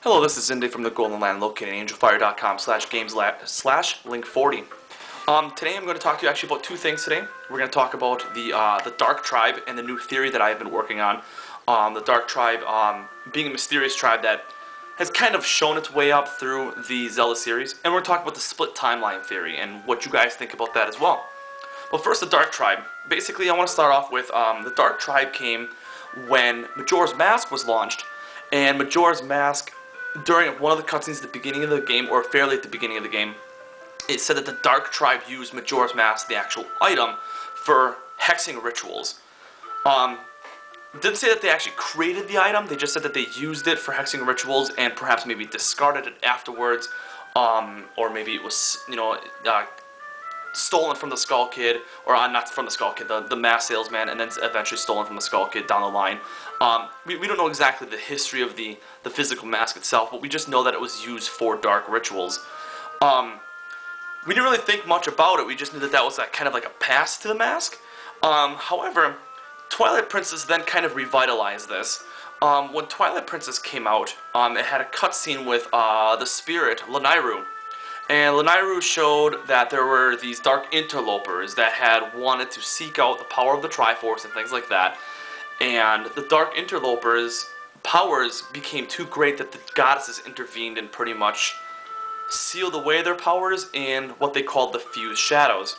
Hello, this is Zindy from the Golden Land, located at angelfire.com/games/link40. Today I'm going to talk to you actually about two things today. We're going to talk about the Dark Tribe and the new theory that I've been working on. The Dark Tribe being a mysterious tribe that has kind of shown its way up through the Zelda series. And we're going to talk about the split timeline theory and what you guys think about that as well. But first, the Dark Tribe. Basically, I want to start off with the Dark Tribe came when Majora's Mask was launched. And Majora's Mask, during one of the cutscenes at the beginning of the game, or fairly at the beginning of the game, it said that the Dark Tribe used Majora's Mask, the actual item, for hexing rituals. Didn't say that they actually created the item, they just said that they used it for hexing rituals and perhaps maybe discarded it afterwards, or maybe it was, stolen from the Skull Kid, or not from the Skull Kid, the mask salesman, and then eventually stolen from the Skull Kid down the line. We don't know exactly the history of the physical mask itself, but we just know that it was used for dark rituals. We didn't really think much about it, we just knew that that was kind of like a pass to the mask. However, Twilight Princess then kind of revitalized this. When Twilight Princess came out, it had a cutscene with the spirit, Lanairu. And Lanairu showed that there were these dark interlopers that had wanted to seek out the power of the Triforce and things like that. And the dark interlopers' powers became too great that the goddesses intervened and pretty much sealed away their powers in what they called the Fused Shadows.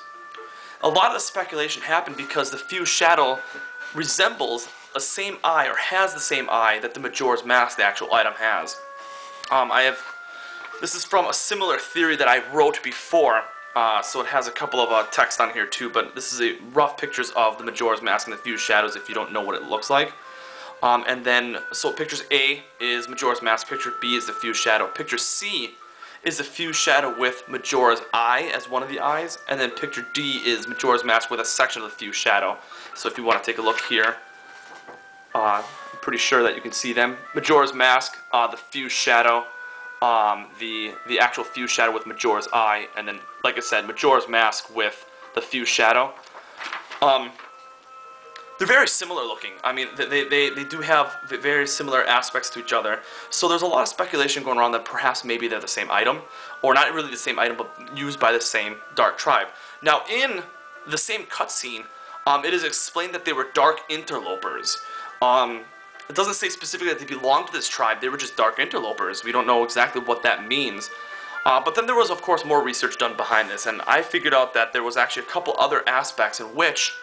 A lot of the speculation happened because the Fused Shadow resembles a same eye, or has the same eye, that the Majora's Mask, the actual item, has. This is from a similar theory that I wrote before, so it has a couple of text on here too, but this is a rough pictures of the Majora's Mask and the Fused Shadows if you don't know what it looks like. And then, so pictures A is Majora's Mask, picture B is the Fused Shadow, picture C is the Fused Shadow with Majora's eye as one of the eyes, and then picture D is Majora's Mask with a section of the Fused Shadow. So if you want to take a look here, I'm pretty sure that you can see them. Majora's Mask, the Fused Shadow, the actual Fused Shadow with Majora's eye, and then, like I said, Majora's Mask with the Fused Shadow. They're very similar looking. I mean, they do have very similar aspects to each other. So there's a lot of speculation going around that perhaps maybe they're the same item, or not really the same item, but used by the same Dark Tribe. Now, in the same cutscene, it is explained that they were dark interlopers. It doesn't say specifically that they belonged to this tribe, they were just dark interlopers. We don't know exactly what that means. But then there was, of course, more research done behind this, and I figured out that there was actually a couple other aspects in which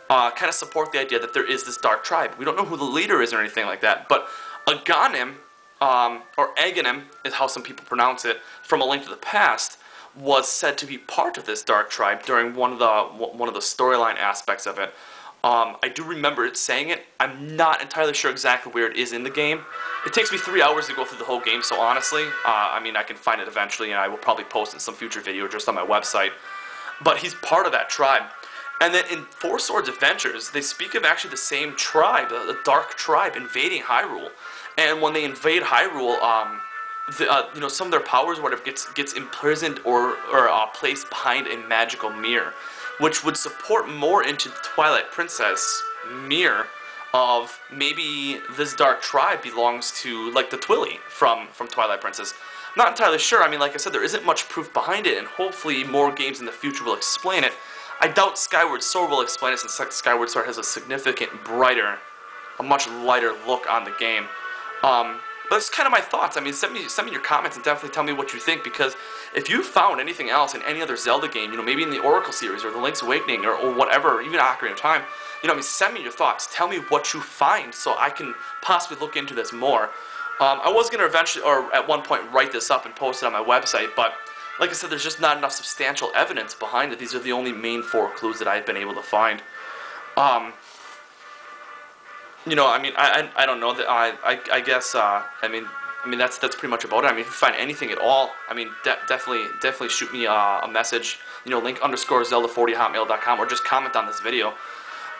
kind of support the idea that there is this dark tribe. We don't know who the leader is or anything like that, but Aghanim, or Aghanim is how some people pronounce it, from A Link to the Past, was said to be part of this dark tribe during one of the storyline aspects of it. I do remember it saying it. I'm not entirely sure exactly where it is in the game. It takes me 3 hours to go through the whole game, so honestly, I mean, I can find it eventually, and I will probably post it in some future video just on my website. But he's part of that tribe. And then in Four Swords Adventures, they speak of actually the same tribe, the Dark Tribe, invading Hyrule. And when they invade Hyrule, some of their powers, or whatever, gets imprisoned or placed behind a magical mirror, which would support more into the Twilight Princess mirror of maybe this Dark Tribe belongs to, like, the Twilly from Twilight Princess. Not entirely sure. I mean, like I said, there isn't much proof behind it, and hopefully more games in the future will explain it. I doubt Skyward Sword will explain it, since Skyward Sword has a significant brighter, a much lighter look on the game. But it's kind of my thoughts. I mean, send me your comments and definitely tell me what you think, because if you found anything else in any other Zelda game, maybe in the Oracle series or the Link's Awakening or whatever, even Ocarina of Time, I mean, send me your thoughts. Tell me what you find so I can possibly look into this more. I was going to eventually, or at one point, write this up and post it on my website, but like I said, there's just not enough substantial evidence behind it. These are the only main 4 clues that I've been able to find. I mean, I don't know that I guess I mean that's pretty much about it. I mean, if you find anything at all, I mean, definitely shoot me a message. link_zelda40@hotmail.com, or just comment on this video.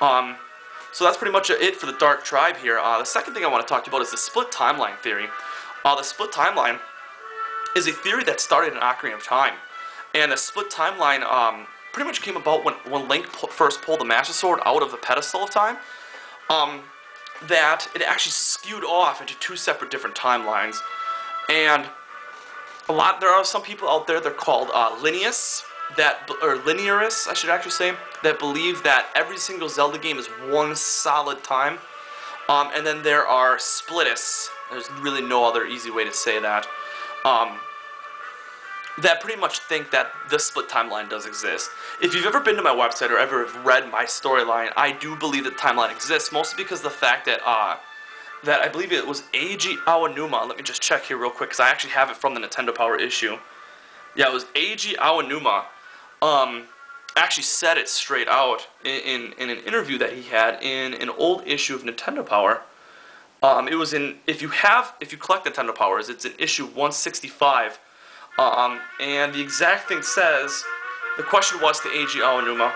So that's pretty much it for the Dark Tribe here. The second thing I want to talk to you about is the split timeline theory. The split timeline is a theory that started in Ocarina of Time, and the split timeline pretty much came about when Link first pulled the Master Sword out of the pedestal of time. That it actually skewed off into 2 separate different timelines. And there are some people out there, they're called linearists, or linearists, I should actually say, that believe that every single Zelda game is one solid time. And then there are splitists, there's really no other easy way to say that, that pretty much think that the split timeline does exist. If you've ever been to my website or ever read my storyline, I do believe that timeline exists, mostly because of the fact that that I believe it was Eiji Aonuma. Let me just check here real quick, because I actually have it from the Nintendo Power issue. Yeah, it was Eiji Aonuma. Actually said it straight out in an interview that he had in an old issue of Nintendo Power. It was in, if you collect Nintendo Powers, it's in issue 165. And the exact thing says, the question was to Eiji Aonuma,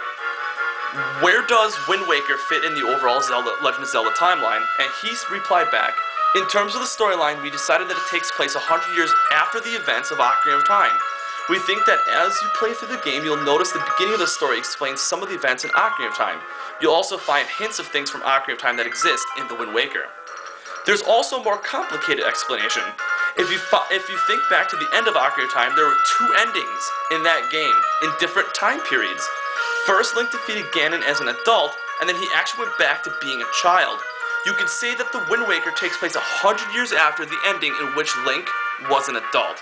where does Wind Waker fit in the overall Legend of Zelda timeline? And he replied back, in terms of the storyline, we decided that it takes place 100 years after the events of Ocarina of Time. We think that as you play through the game, you'll notice the beginning of the story explains some of the events in Ocarina of Time. You'll also find hints of things from Ocarina of Time that exist in the Wind Waker. There's also a more complicated explanation. If you think back to the end of Ocarina of Time, there were two endings in that game in different time periods. First, Link defeated Ganon as an adult, and then he actually went back to being a child. You could say that the Wind Waker takes place 100 years after the ending in which Link was an adult.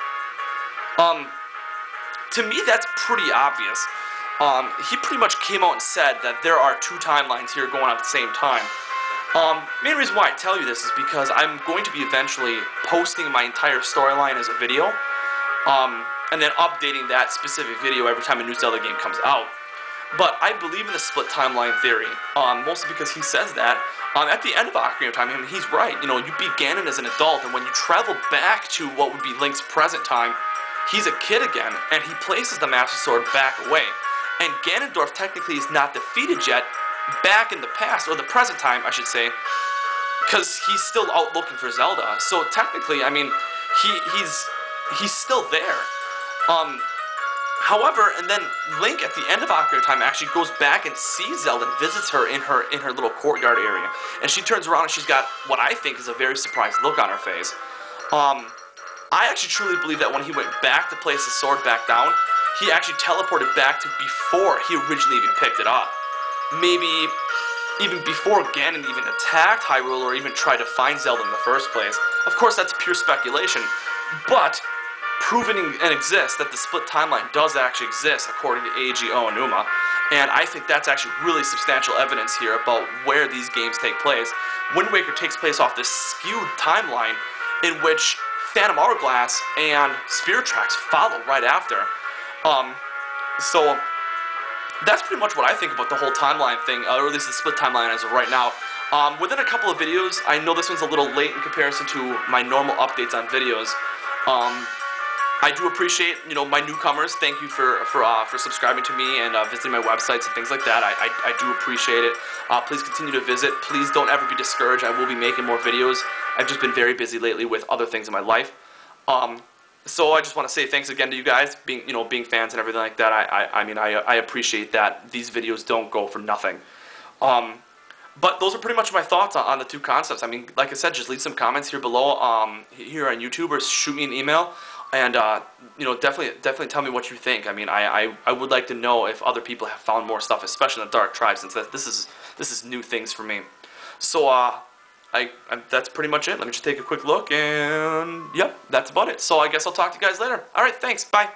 To me, that's pretty obvious. He pretty much came out and said that there are two timelines here going on at the same time. Main reason why I tell you this is because I'm going to be eventually posting my entire storyline as a video, and then updating that specific video every time a new Zelda game comes out. But I believe in the split timeline theory, mostly because he says that. At the end of Ocarina of Time, he's right. You know, you beat Ganon as an adult, and when you travel back to what would be Link's present time, he's a kid again, and he places the Master Sword back away. And Ganondorf technically is not defeated yet, back in the past, or the present time, I should say, because he's still out looking for Zelda. So technically, I mean, he's still there. However, and then Link at the end of Ocarina of Time actually goes back and sees Zelda and visits her in her little courtyard area. And she turns around and she's got what I think is a very surprised look on her face. I actually truly believe that when he went back to place the sword back down, he actually teleported back to before he originally even picked it up. Maybe even before Ganon even attacked Hyrule or even tried to find Zelda in the first place. Of course, that's pure speculation, but proven and exists that the split timeline does actually exist according to Eiji Aonuma, and I think that's actually really substantial evidence here about where these games take place. Wind Waker takes place off this skewed timeline in which Phantom Hourglass and Spirit Tracks follow right after. So that's pretty much what I think about the whole timeline thing, or at least the split timeline as of right now. Within a couple of videos, I know this one's a little late in comparison to my normal updates on videos. I do appreciate, you know, my newcomers. Thank you for subscribing to me and visiting my websites and things like that. I do appreciate it. Please continue to visit. Please don't ever be discouraged. I will be making more videos. I've just been very busy lately with other things in my life. So I just want to say thanks again to you guys, being fans and everything like that. I appreciate that. These videos don't go for nothing. But those are pretty much my thoughts on the two concepts. I mean, like I said, just leave some comments here below, here on YouTube, or shoot me an email, and definitely tell me what you think. I mean, I would like to know if other people have found more stuff, especially in the Dark Tribe, since this is new things for me. So that's pretty much it. Let me just take a quick look, and yep, that's about it. So I guess I'll talk to you guys later. All right, thanks. Bye.